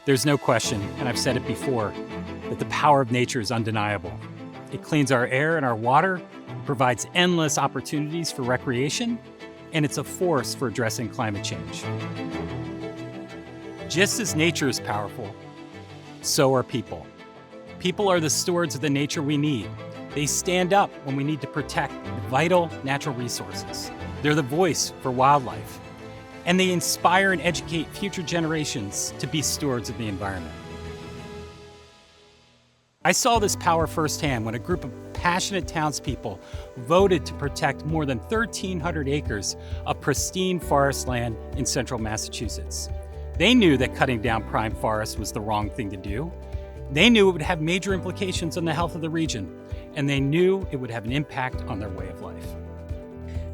There's no question, and I've said it before, that the power of nature is undeniable. It cleans our air and our water, provides endless opportunities for recreation, and it's a force for addressing climate change. Just as nature is powerful, so are people. People are the stewards of the nature we need. They stand up when we need to protect vital natural resources. They're the voice for wildlife. And they inspire and educate future generations to be stewards of the environment. I saw this power firsthand when a group of passionate townspeople voted to protect more than 1,300 acres of pristine forest land in central Massachusetts. They knew that cutting down prime forest was the wrong thing to do. They knew it would have major implications on the health of the region, and they knew it would have an impact on their way of life.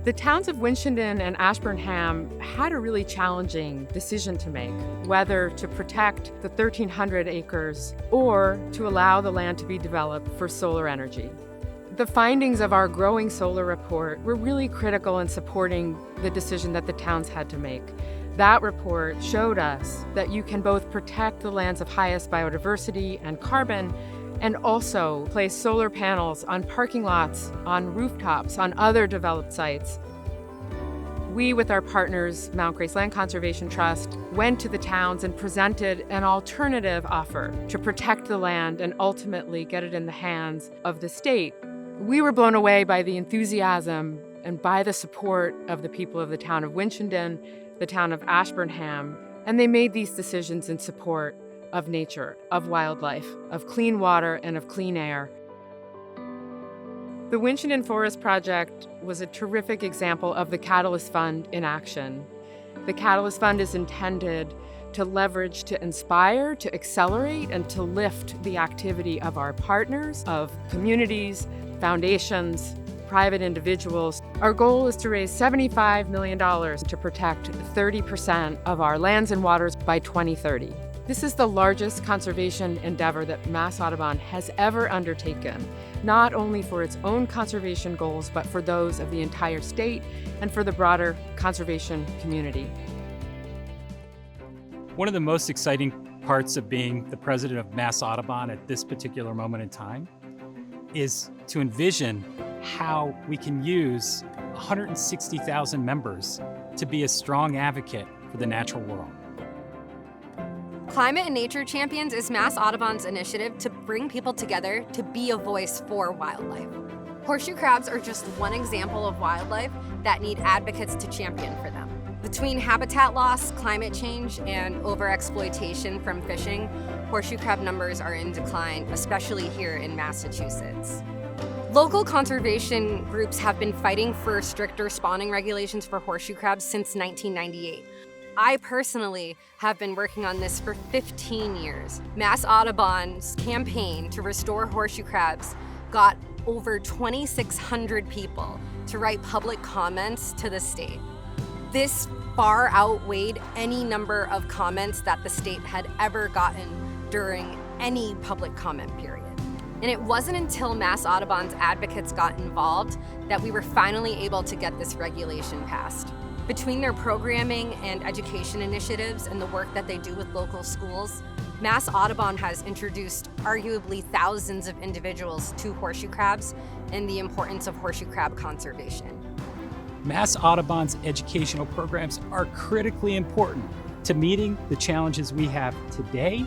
The towns of Winchendon and Ashburnham had a really challenging decision to make, whether to protect the 1,300 acres or to allow the land to be developed for solar energy. The findings of our growing solar report were really critical in supporting the decision that the towns had to make. That report showed us that you can both protect the lands of highest biodiversity and carbon and also place solar panels on parking lots, on rooftops, on other developed sites. We, with our partners, Mount Grace Land Conservation Trust, went to the towns and presented an alternative offer to protect the land and ultimately get it in the hands of the state. We were blown away by the enthusiasm and by the support of the people of the town of Winchendon, the town of Ashburnham, and they made these decisions in support of nature, of wildlife, of clean water, and of clean air. The Winchendon Forest Project was a terrific example of the Catalyst Fund in action. The Catalyst Fund is intended to leverage, to inspire, to accelerate, and to lift the activity of our partners, of communities, foundations, private individuals. Our goal is to raise $75 million to protect 30% of our lands and waters by 2030. This is the largest conservation endeavor that Mass Audubon has ever undertaken, not only for its own conservation goals, but for those of the entire state and for the broader conservation community. One of the most exciting parts of being the president of Mass Audubon at this particular moment in time is to envision how we can use 160,000 members to be a strong advocate for the natural world. Climate and Nature Champions is Mass Audubon's initiative to bring people together to be a voice for wildlife. Horseshoe crabs are just one example of wildlife that need advocates to champion for them. Between habitat loss, climate change, and overexploitation from fishing, horseshoe crab numbers are in decline, especially here in Massachusetts. Local conservation groups have been fighting for stricter spawning regulations for horseshoe crabs since 1998. I personally have been working on this for 15 years. Mass Audubon's campaign to restore horseshoe crabs got over 2,600 people to write public comments to the state. This far outweighed any number of comments that the state had ever gotten during any public comment period. And it wasn't until Mass Audubon's advocates got involved that we were finally able to get this regulation passed. Between their programming and education initiatives and the work that they do with local schools, Mass Audubon has introduced arguably thousands of individuals to horseshoe crabs and the importance of horseshoe crab conservation. Mass Audubon's educational programs are critically important to meeting the challenges we have today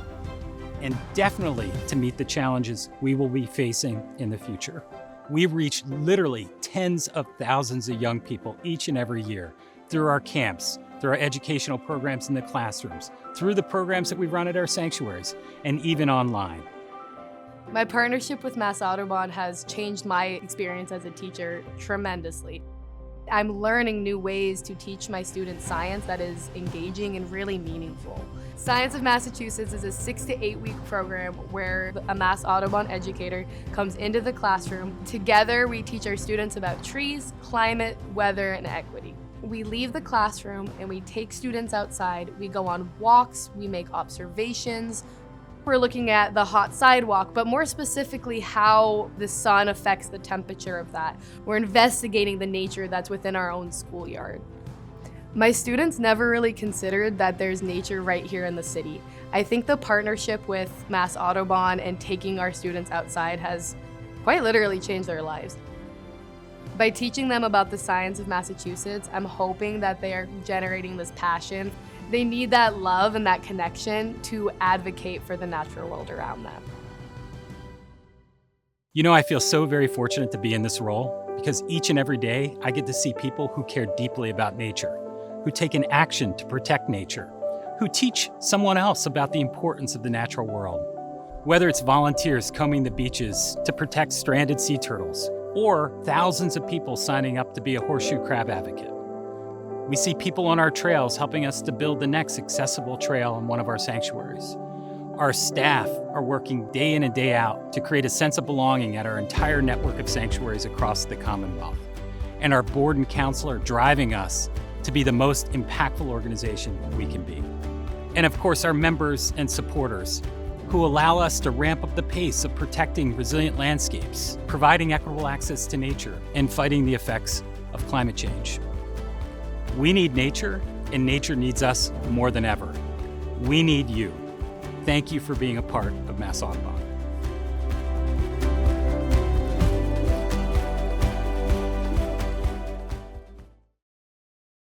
and definitely to meet the challenges we will be facing in the future. We reach literally tens of thousands of young people each and every year through our camps, through our educational programs in the classrooms, through the programs that we run at our sanctuaries, and even online. My partnership with Mass Audubon has changed my experience as a teacher tremendously. I'm learning new ways to teach my students science that is engaging and really meaningful. Science of Massachusetts is a 6 to 8 week program where a Mass Audubon educator comes into the classroom. Together, we teach our students about trees, climate, weather, and equity. We leave the classroom and we take students outside. We go on walks, we make observations. We're looking at the hot sidewalk, but more specifically how the sun affects the temperature of that. We're investigating the nature that's within our own schoolyard. My students never really considered that there's nature right here in the city. I think the partnership with Mass Audubon and taking our students outside has quite literally changed their lives. By teaching them about the science of Massachusetts, I'm hoping that they are generating this passion. They need that love and that connection to advocate for the natural world around them. You know, I feel so very fortunate to be in this role because each and every day I get to see people who care deeply about nature, who take an action to protect nature, who teach someone else about the importance of the natural world. Whether it's volunteers combing the beaches to protect stranded sea turtles, or thousands of people signing up to be a horseshoe crab advocate. We see people on our trails helping us to build the next accessible trail in one of our sanctuaries. Our staff are working day in and day out to create a sense of belonging at our entire network of sanctuaries across the Commonwealth. And our board and council are driving us to be the most impactful organization we can be. And of course, our members and supporters who allow us to ramp up the pace of protecting resilient landscapes, providing equitable access to nature, and fighting the effects of climate change. We need nature, and nature needs us more than ever. We need you. Thank you for being a part of Mass Audubon.